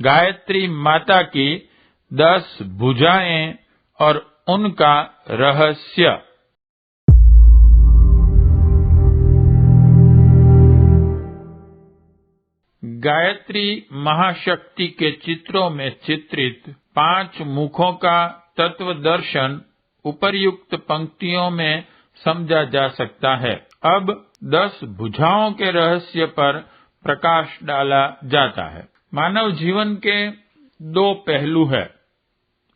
गायत्री माता की 10 भुजाएं और उनका रहस्य। गायत्री महाशक्ति के चित्रों में चित्रित 5 मुखों का तत्व दर्शन उपर्युक्त पंक्तियों में समझा जा सकता है। अब 10 भुजाओं के रहस्य पर प्रकाश डाला जाता है। मानव जीवन के 2 पहलू है।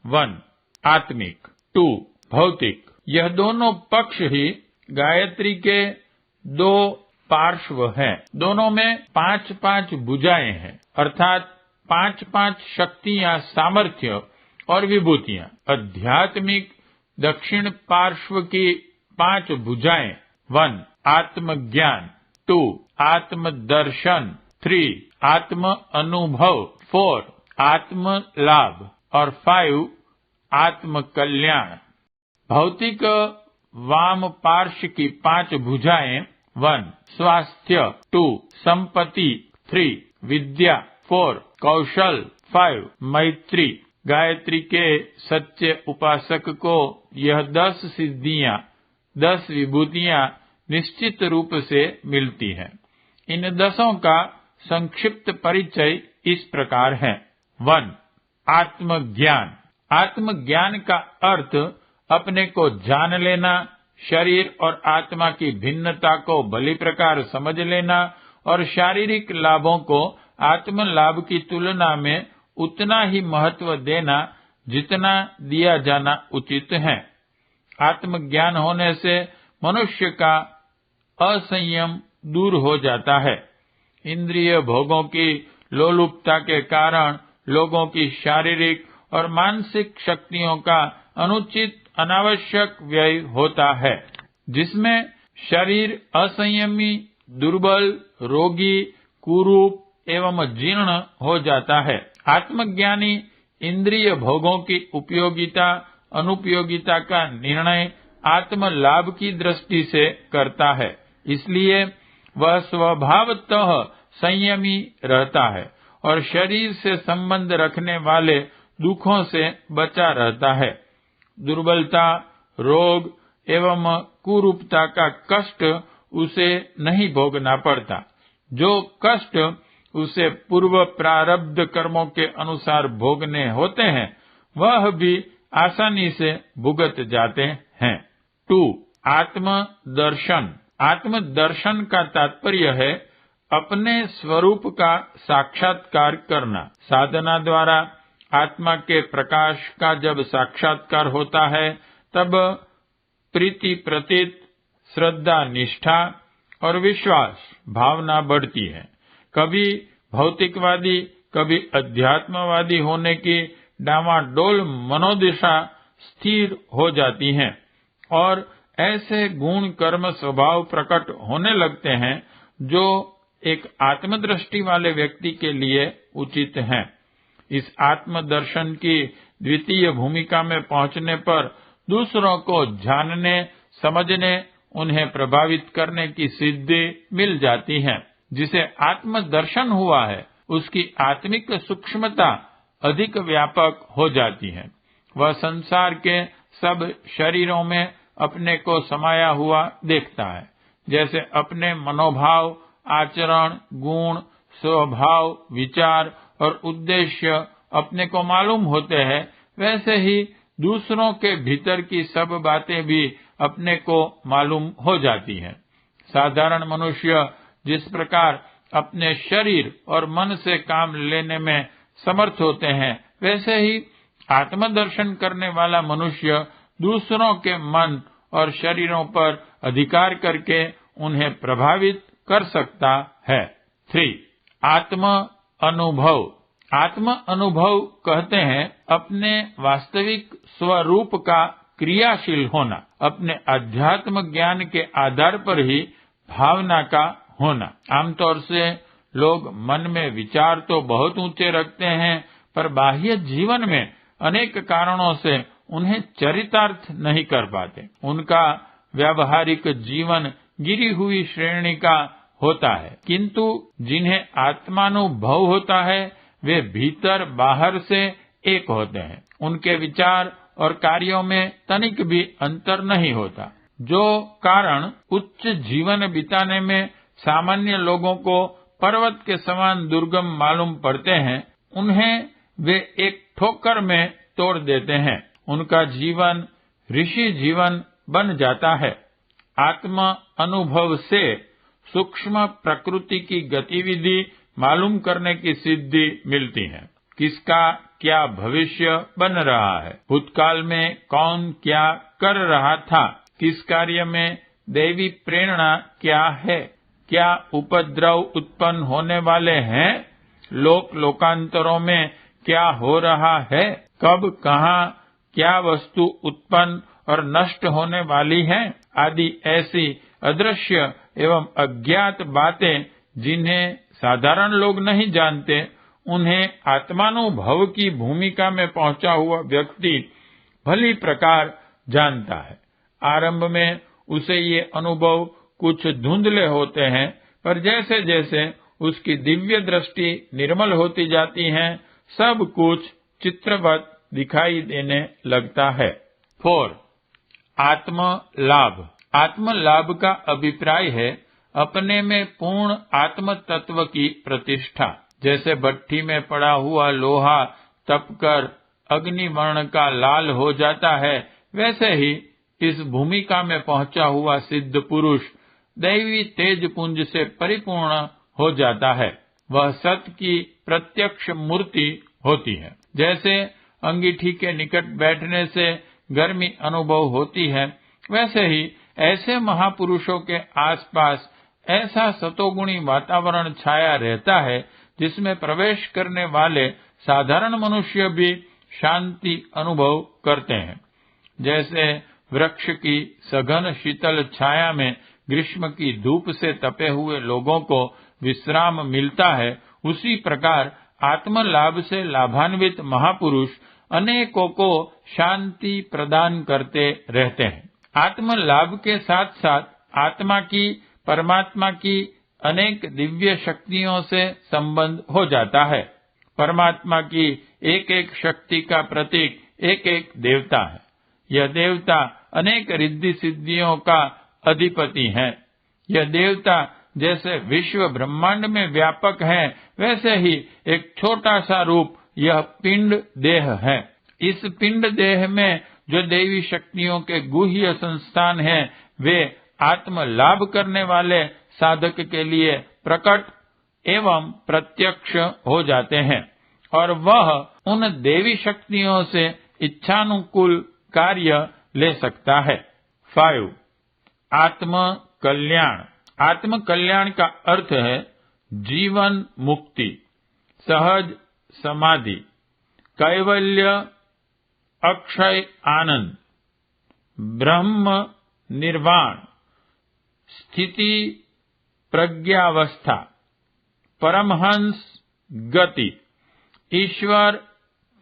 1 आत्मिक, 2 भौतिक। यह दोनों पक्ष ही गायत्री के 2 पार्श्व हैं। दोनों में 5-5 भुजाएं हैं, अर्थात 5-5 शक्तियां, सामर्थ्य और विभूतियां। आध्यात्मिक दक्षिण पार्श्व की 5 भुजाएं। 1 आत्मज्ञान, 2 आत्मदर्शन, 3 आत्म अनुभव, 4 आत्म लाभ और 5 आत्म कल्याण। भौतिक वाम पार्श्व की 5 भुजाएं। 1 स्वास्थ्य, 2 संपत्ति, 3 विद्या, 4 कौशल, 5 मैत्री। गायत्री के सच्चे उपासक को यह 10 सिद्धियां, 10 विभूतियां निश्चित रूप से मिलती हैं। इन 10 का संक्षिप्त परिचय इस प्रकार है। 1 आत्मज्ञान। आत्मज्ञान का अर्थ अपने को जान लेना, शरीर और आत्मा की भिन्नता को भली प्रकार समझ लेना और शारीरिक लाभों को आत्म लाभ की तुलना में उतना ही महत्व देना जितना दिया जाना उचित है। आत्मज्ञान होने से मनुष्य का असंयम दूर हो जाता है। इंद्रिय भोगों की लोलुपता के कारण लोगों की शारीरिक और मानसिक शक्तियों का अनुचित अनावश्यक व्यय होता है, जिसमें शरीर असंयमी, दुर्बल, रोगी, कुरूप एवं जीर्ण हो जाता है। आत्मज्ञानी इंद्रिय भोगों की उपयोगिता अनुपयोगिता का निर्णय आत्म लाभ की दृष्टि से करता है, इसलिए वह स्वभावतः संयमी रहता है और शरीर से संबंध रखने वाले दुखों से बचा रहता है। दुर्बलता, रोग एवं कुरूपता का कष्ट उसे नहीं भोगना पड़ता। जो कष्ट उसे पूर्व प्रारब्ध कर्मों के अनुसार भोगने होते हैं, वह भी आसानी से भुगत जाते हैं। 2 आत्मदर्शन। आत्मदर्शन का तात्पर्य है अपने स्वरूप का साक्षात्कार करना। साधना द्वारा आत्मा के प्रकाश का जब साक्षात्कार होता है, तब प्रीति प्रतीत, श्रद्धा, निष्ठा और विश्वास भावना बढ़ती है। कभी भौतिकवादी, कभी अध्यात्मवादी होने की डामाडोल मनोदशा स्थिर हो जाती है और ऐसे गुण कर्म स्वभाव प्रकट होने लगते हैं जो एक आत्मदृष्टि वाले व्यक्ति के लिए उचित हैं। इस आत्मदर्शन की द्वितीय भूमिका में पहुंचने पर दूसरों को जानने, समझने, उन्हें प्रभावित करने की सिद्धि मिल जाती है। जिसे आत्मदर्शन हुआ है, उसकी आत्मिक सूक्ष्मता अधिक व्यापक हो जाती है। वह संसार के सब शरीरों में अपने को समाया हुआ देखता है। जैसे अपने मनोभाव, आचरण, गुण, स्वभाव, विचार और उद्देश्य अपने को मालूम होते हैं, वैसे ही दूसरों के भीतर की सब बातें भी अपने को मालूम हो जाती हैं। साधारण मनुष्य जिस प्रकार अपने शरीर और मन से काम लेने में समर्थ होते हैं, वैसे ही आत्मदर्शन करने वाला मनुष्य दूसरों के मन और शरीरों पर अधिकार करके उन्हें प्रभावित कर सकता है। 3 आत्म अनुभव। आत्म अनुभव कहते हैं अपने वास्तविक स्वरूप का क्रियाशील होना, अपने अध्यात्म ज्ञान के आधार पर ही भावना का होना। आमतौर से लोग मन में विचार तो बहुत ऊंचे रखते हैं, पर बाह्य जीवन में अनेक कारणों से उन्हें चरितार्थ नहीं कर पाते। उनका व्यावहारिक जीवन गिरी हुई श्रेणी का होता है, किंतु जिन्हें आत्मानुभव होता है, वे भीतर बाहर से एक होते हैं। उनके विचार और कार्यों में तनिक भी अंतर नहीं होता। जो कारण उच्च जीवन बिताने में सामान्य लोगों को पर्वत के समान दुर्गम मालूम पड़ते हैं, उन्हें वे एक ठोकर में तोड़ देते हैं। उनका जीवन ऋषि जीवन बन जाता है। आत्म अनुभव से सूक्ष्म प्रकृति की गतिविधि मालूम करने की सिद्धि मिलती है। किसका क्या भविष्य बन रहा है, भूतकाल में कौन क्या कर रहा था, किस कार्य में दैवी प्रेरणा क्या है, क्या उपद्रव उत्पन्न होने वाले हैं, लोकांतरों में क्या हो रहा है, कब कहाँ क्या वस्तु उत्पन्न और नष्ट होने वाली है, आदि ऐसी अदृश्य एवं अज्ञात बातें जिन्हें साधारण लोग नहीं जानते, उन्हें आत्मानुभव की भूमिका में पहुंचा हुआ व्यक्ति भली प्रकार जानता है। आरंभ में उसे ये अनुभव कुछ धुंधले होते हैं, पर जैसे जैसे उसकी दिव्य दृष्टि निर्मल होती जाती है, सब कुछ चित्रवत दिखाई देने लगता है। 4. आत्म लाभ। आत्म लाभ का अभिप्राय है अपने में पूर्ण आत्म तत्व की प्रतिष्ठा। जैसे भट्ठी में पड़ा हुआ लोहा तपकर अग्निवर्ण का लाल हो जाता है, वैसे ही इस भूमिका में पहुंचा हुआ सिद्ध पुरुष दैवी तेज पुंज से परिपूर्ण हो जाता है। वह सत्य की प्रत्यक्ष मूर्ति होती है। जैसे अंगीठी के निकट बैठने से गर्मी अनुभव होती है, वैसे ही ऐसे महापुरुषों के आसपास ऐसा सतोगुणी वातावरण छाया रहता है जिसमें प्रवेश करने वाले साधारण मनुष्य भी शांति अनुभव करते हैं। जैसे वृक्ष की सघन शीतल छाया में ग्रीष्म की धूप से तपे हुए लोगों को विश्राम मिलता है, उसी प्रकार आत्म लाभ से लाभान्वित महापुरुष अनेकों को शांति प्रदान करते रहते हैं। आत्म लाभ के साथ साथ आत्मा की परमात्मा की अनेक दिव्य शक्तियों से संबंध हो जाता है। परमात्मा की एक एक शक्ति का प्रतीक एक एक देवता है। यह देवता अनेक रिद्धि सिद्धियों का अधिपति है। यह देवता जैसे विश्व ब्रह्मांड में व्यापक है, वैसे ही एक छोटा सा रूप यह पिंड देह है। इस पिंड देह में जो देवी शक्तियों के गुह्य संस्थान हैं, वे आत्म लाभ करने वाले साधक के लिए प्रकट एवं प्रत्यक्ष हो जाते हैं और वह उन देवी शक्तियों से इच्छानुकूल कार्य ले सकता है। 5. आत्म कल्याण। आत्म कल्याण का अर्थ है जीवन मुक्ति, सहज समाधि, कैवल्य, अक्षय आनंद, ब्रह्म निर्वाण, स्थिति प्रज्ञावस्था, परमहंस गति, ईश्वर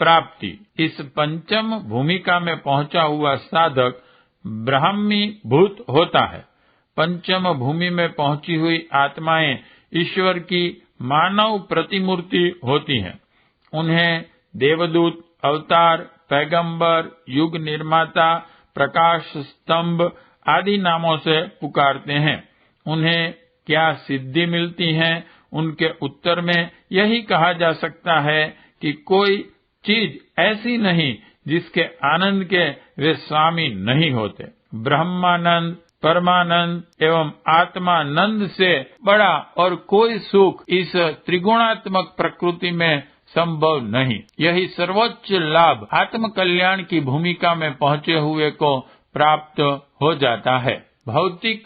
प्राप्ति। इस पंचम भूमिका में पहुंचा हुआ साधक ब्राह्मी भूत होता है। पंचम भूमि में पहुंची हुई आत्माएं ईश्वर की मानव प्रतिमूर्ति होती हैं। उन्हें देवदूत, अवतार, पैगंबर, युग निर्माता, प्रकाश स्तंभ आदि नामों से पुकारते हैं। उन्हें क्या सिद्धि मिलती है? उनके उत्तर में यही कहा जा सकता है कि कोई चीज ऐसी नहीं जिसके आनंद के वे स्वामी नहीं होते। ब्रह्मानंद, परमानंद एवं आत्मानंद से बड़ा और कोई सुख इस त्रिगुणात्मक प्रकृति में संभव नहीं। यही सर्वोच्च लाभ आत्म कल्याण की भूमिका में पहुंचे हुए को प्राप्त हो जाता है। भौतिक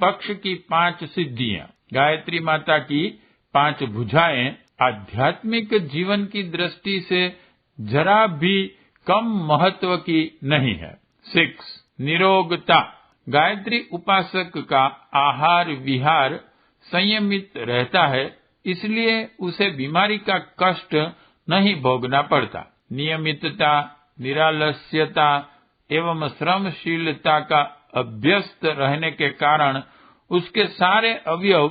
पक्ष की 5 सिद्धियां, गायत्री माता की 5 भुजाएं आध्यात्मिक जीवन की दृष्टि से जरा भी कम महत्व की नहीं है। 6. निरोगता। गायत्री उपासक का आहार विहार संयमित रहता है, इसलिए उसे बीमारी का कष्ट नहीं भोगना पड़ता। नियमितता, निरालस्यता एवं श्रमशीलता का अभ्यस्त रहने के कारण उसके सारे अवयव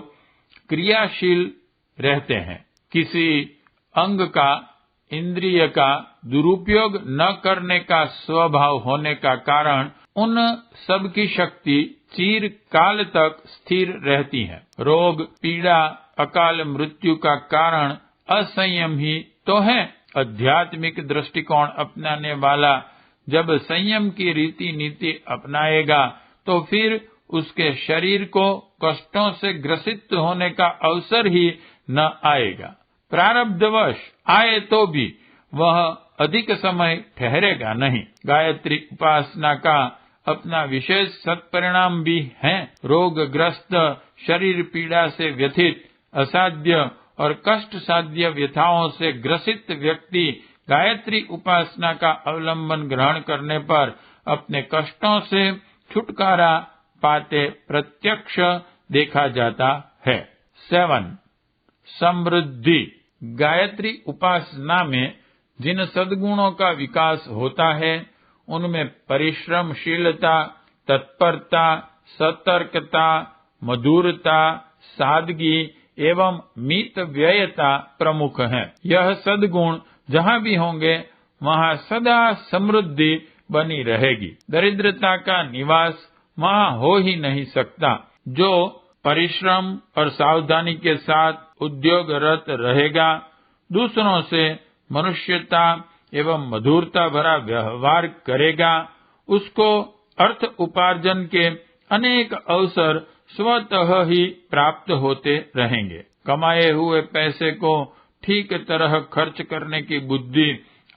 क्रियाशील रहते हैं। किसी अंग का, इंद्रिय का दुरुपयोग न करने का स्वभाव होने का कारण उन सब की शक्ति चिर काल तक स्थिर रहती है। रोग, पीड़ा, अकाल मृत्यु का कारण असंयम ही तो है। आध्यात्मिक दृष्टिकोण अपनाने वाला जब संयम की रीति नीति अपनाएगा तो फिर उसके शरीर को कष्टों से ग्रसित होने का अवसर ही न आएगा। प्रारब्धवश आए तो भी वह अधिक समय ठहरेगा नहीं। गायत्री उपासना का अपना विशेष सत्परिणाम भी है। रोगग्रस्त, शरीर पीड़ा से व्यथित, असाध्य और कष्ट साध्य व्यथाओं से ग्रसित व्यक्ति गायत्री उपासना का अवलंबन ग्रहण करने पर अपने कष्टों से छुटकारा पाते प्रत्यक्ष देखा जाता है। 7. समृद्धि। गायत्री उपासना में जिन सद्गुणों का विकास होता है उनमें परिश्रमशीलता, तत्परता, सतर्कता, मधुरता, सादगी एवं मितव्ययता प्रमुख है। यह सद्गुण जहाँ भी होंगे वहाँ सदा समृद्धि बनी रहेगी। दरिद्रता का निवास वहाँ हो ही नहीं सकता। जो परिश्रम और सावधानी के साथ उद्योगरत रहेगा, दूसरों से मनुष्यता एवं मधुरता भरा व्यवहार करेगा, उसको अर्थ उपार्जन के अनेक अवसर स्वतः ही प्राप्त होते रहेंगे। कमाए हुए पैसे को ठीक तरह खर्च करने की बुद्धि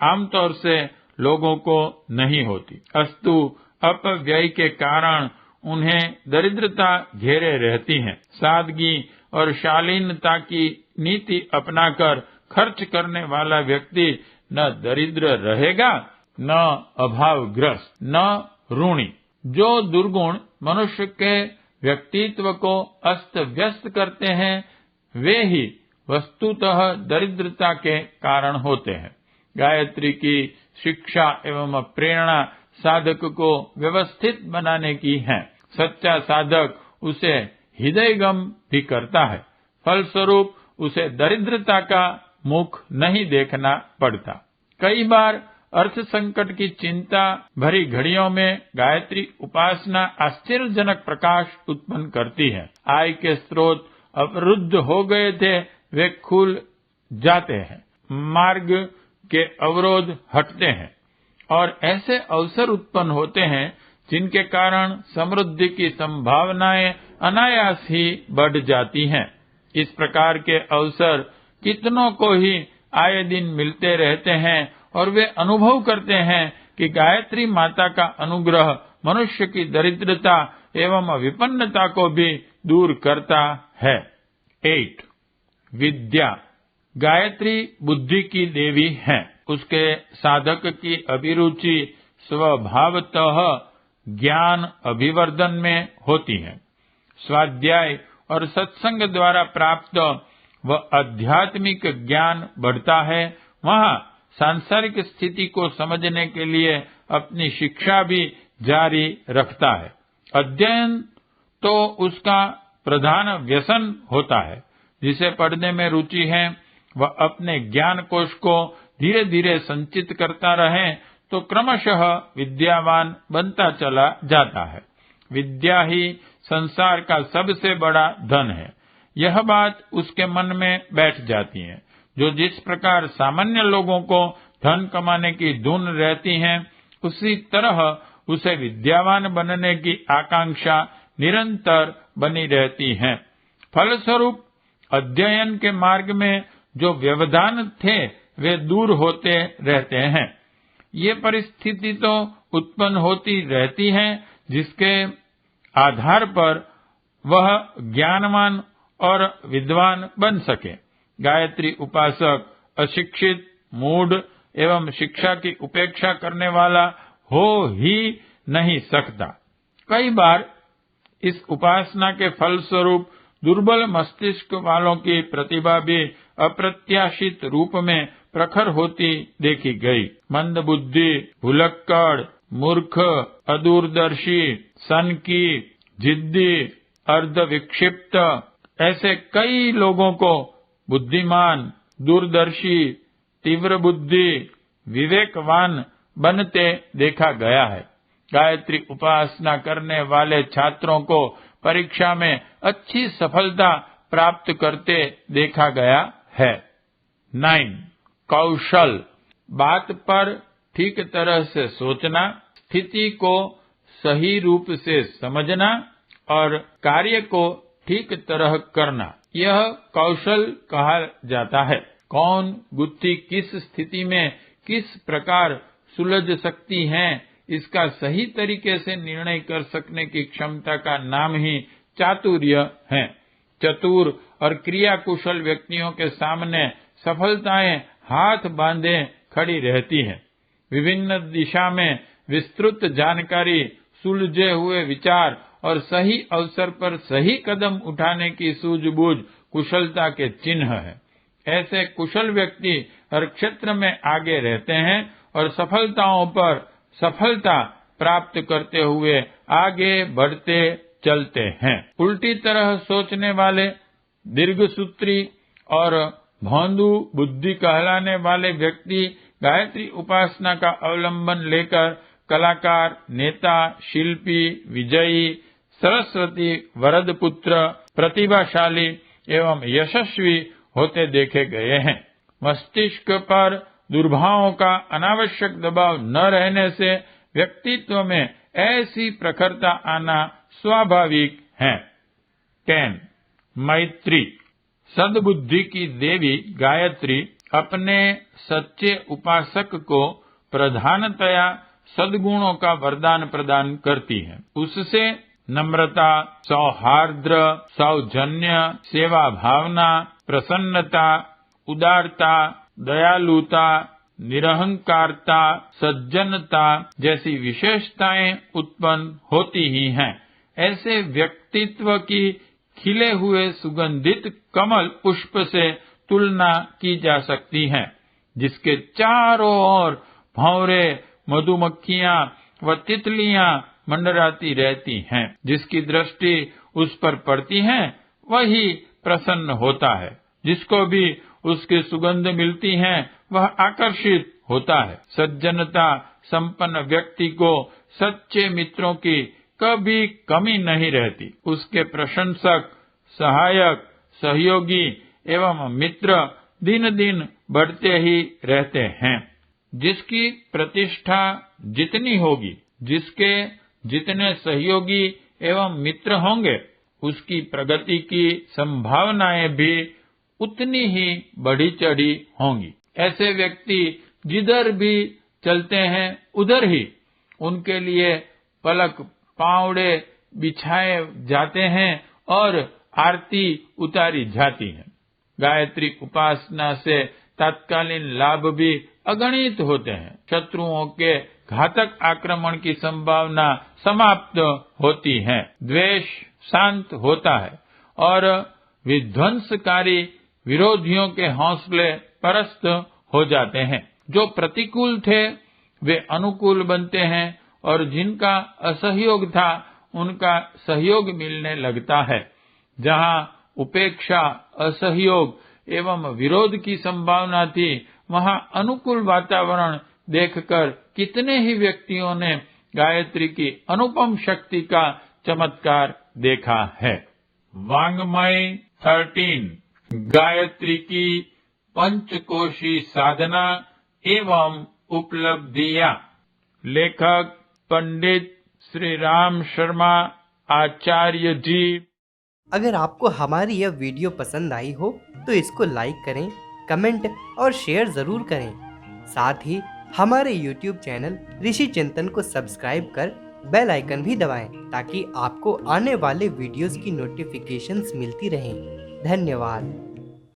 आमतौर से लोगों को नहीं होती, अस्तु अपव्यय के कारण उन्हें दरिद्रता घेरे रहती है। सादगी और शालीनता की नीति अपनाकर खर्च करने वाला व्यक्ति न दरिद्र रहेगा, न अभावग्रस्त, न ऋणी। जो दुर्गुण मनुष्य के व्यक्तित्व को अस्त व्यस्त करते हैं वे ही वस्तुतः दरिद्रता के कारण होते हैं। गायत्री की शिक्षा एवं प्रेरणा साधक को व्यवस्थित बनाने की है। सच्चा साधक उसे हृदयगम भी करता है, फलस्वरूप उसे दरिद्रता का मुख नहीं देखना पड़ता। कई बार अर्थ संकट की चिंता भरी घड़ियों में गायत्री उपासना आश्चर्यजनक प्रकाश उत्पन्न करती है। आय के स्रोत अवरुद्ध हो गए थे, वे खुल जाते हैं, मार्ग के अवरोध हटते हैं और ऐसे अवसर उत्पन्न होते हैं जिनके कारण समृद्धि की संभावनाएं अनायास ही बढ़ जाती हैं। इस प्रकार के अवसर कितनों को ही आए दिन मिलते रहते हैं और वे अनुभव करते हैं कि गायत्री माता का अनुग्रह मनुष्य की दरिद्रता एवं विपन्नता को भी दूर करता है। 8. विद्या। गायत्री बुद्धि की देवी है। उसके साधक की अभिरुचि स्वभावतः ज्ञान अभिवर्धन में होती है। स्वाध्याय और सत्संग द्वारा प्राप्त व आध्यात्मिक ज्ञान बढ़ता है। वहाँ सांसारिक स्थिति को समझने के लिए अपनी शिक्षा भी जारी रखता है। अध्ययन तो उसका प्रधान व्यसन होता है। जिसे पढ़ने में रुचि है वह अपने ज्ञान कोश को धीरे धीरे संचित करता रहे तो क्रमशः विद्यावान बनता चला जाता है। विद्या ही संसार का सबसे बड़ा धन है। यह बात उसके मन में बैठ जाती है। जो जिस प्रकार सामान्य लोगों को धन कमाने की धुन रहती है, उसी तरह उसे विद्यावान बनने की आकांक्षा निरंतर बनी रहती है। फलस्वरूप अध्ययन के मार्ग में जो व्यवधान थे वे दूर होते रहते हैं। ये परिस्थिति तो उत्पन्न होती रहती है जिसके आधार पर वह ज्ञानवान और विद्वान बन सके। गायत्री उपासक अशिक्षित, मूढ़ एवं शिक्षा की उपेक्षा करने वाला हो ही नहीं सकता। कई बार इस उपासना के फलस्वरूप दुर्बल मस्तिष्क वालों की प्रतिभा भी अप्रत्याशित रूप में प्रखर होती देखी गई। मंदबुद्धि, भुलक्कड़, मूर्ख, अदूरदर्शी, सनकी, जिद्दी, अर्ध विक्षिप्त ऐसे कई लोगों को बुद्धिमान, दूरदर्शी, तीव्र बुद्धि, विवेकवान बनते देखा गया है। गायत्री उपासना करने वाले छात्रों को परीक्षा में अच्छी सफलता प्राप्त करते देखा गया है। 9. कौशल, बात पर ठीक तरह से सोचना, स्थिति को सही रूप से समझना और कार्य को ठीक तरह करना, यह कौशल कहा जाता है। कौन गुत्थी किस स्थिति में किस प्रकार सुलझ सकती है, इसका सही तरीके से निर्णय कर सकने की क्षमता का नाम ही चातुर्य है। चतुर और क्रियाकुशल व्यक्तियों के सामने सफलताएं हाथ बांधे खड़ी रहती हैं। विभिन्न दिशा में विस्तृत जानकारी, सुलझे हुए विचार और सही अवसर पर सही कदम उठाने की सूझबूझ कुशलता के चिन्ह है। ऐसे कुशल व्यक्ति हर क्षेत्र में आगे रहते हैं और सफलताओं पर सफलता प्राप्त करते हुए आगे बढ़ते चलते हैं। उल्टी तरह सोचने वाले, दीर्घसूत्री और भोंदू बुद्धि कहलाने वाले व्यक्ति गायत्री उपासना का अवलंबन लेकर कलाकार, नेता, शिल्पी, विजयी, सरस्वती वरद पुत्र, प्रतिभाशाली एवं यशस्वी होते देखे गए हैं। मस्तिष्क पर दुर्भावों का अनावश्यक दबाव न रहने से व्यक्तित्व में ऐसी प्रखरता आना स्वाभाविक है। 10. मैत्री, सद्बुद्धि की देवी गायत्री अपने सच्चे उपासक को प्रधानतया सद्गुणों का वरदान प्रदान करती है। उससे नम्रता, सौहार्द्र, सौजन्य, सेवा भावना, प्रसन्नता, उदारता, दयालुता, निरहंकारता, सज्जनता जैसी विशेषताएं उत्पन्न होती ही हैं। ऐसे व्यक्तित्व की खिले हुए सुगंधित कमल पुष्प से तुलना की जा सकती है, जिसके चारों ओर भंवरे, मधुमक्खियां व तितलियां मंडराती रहती हैं। जिसकी दृष्टि उस पर पड़ती है वही प्रसन्न होता है। जिसको भी उसकी सुगंध मिलती है वह आकर्षित होता है। सज्जनता संपन्न व्यक्ति को सच्चे मित्रों की कभी कमी नहीं रहती। उसके प्रशंसक, सहायक, सहयोगी एवं मित्र दिन दिन बढ़ते ही रहते हैं। जिसकी प्रतिष्ठा जितनी होगी, जिसके जितने सहयोगी एवं मित्र होंगे, उसकी प्रगति की संभावनाएं भी उतनी ही बढ़ी चढ़ी होंगी। ऐसे व्यक्ति जिधर भी चलते हैं उधर ही उनके लिए पलक पावड़े बिछाए जाते हैं और आरती उतारी जाती है। गायत्री उपासना से तात्कालीन लाभ भी अगणित होते हैं। शत्रुओं के घातक आक्रमण की संभावना समाप्त होती है। द्वेष शांत होता है और विध्वंसकारी विरोधियों के हौसले परस्त हो जाते हैं। जो प्रतिकूल थे वे अनुकूल बनते हैं और जिनका असहयोग था उनका सहयोग मिलने लगता है। जहाँ उपेक्षा, असहयोग एवं विरोध की संभावना थी, वहाँ अनुकूल वातावरण देखकर कितने ही व्यक्तियों ने गायत्री की अनुपम शक्ति का चमत्कार देखा है। वांग्मय 13 गायत्री की पंचकोशी साधना एवं उपलब्धियां। लेखक पंडित श्री राम शर्मा आचार्य जी। अगर आपको हमारी यह वीडियो पसंद आई हो तो इसको लाइक करें, कमेंट और शेयर जरूर करें। साथ ही हमारे YouTube चैनल ऋषि चिंतन को सब्सक्राइब कर बेल आइकन भी दबाएं ताकि आपको आने वाले वीडियोस की नोटिफिकेशंस मिलती रहें। धन्यवाद।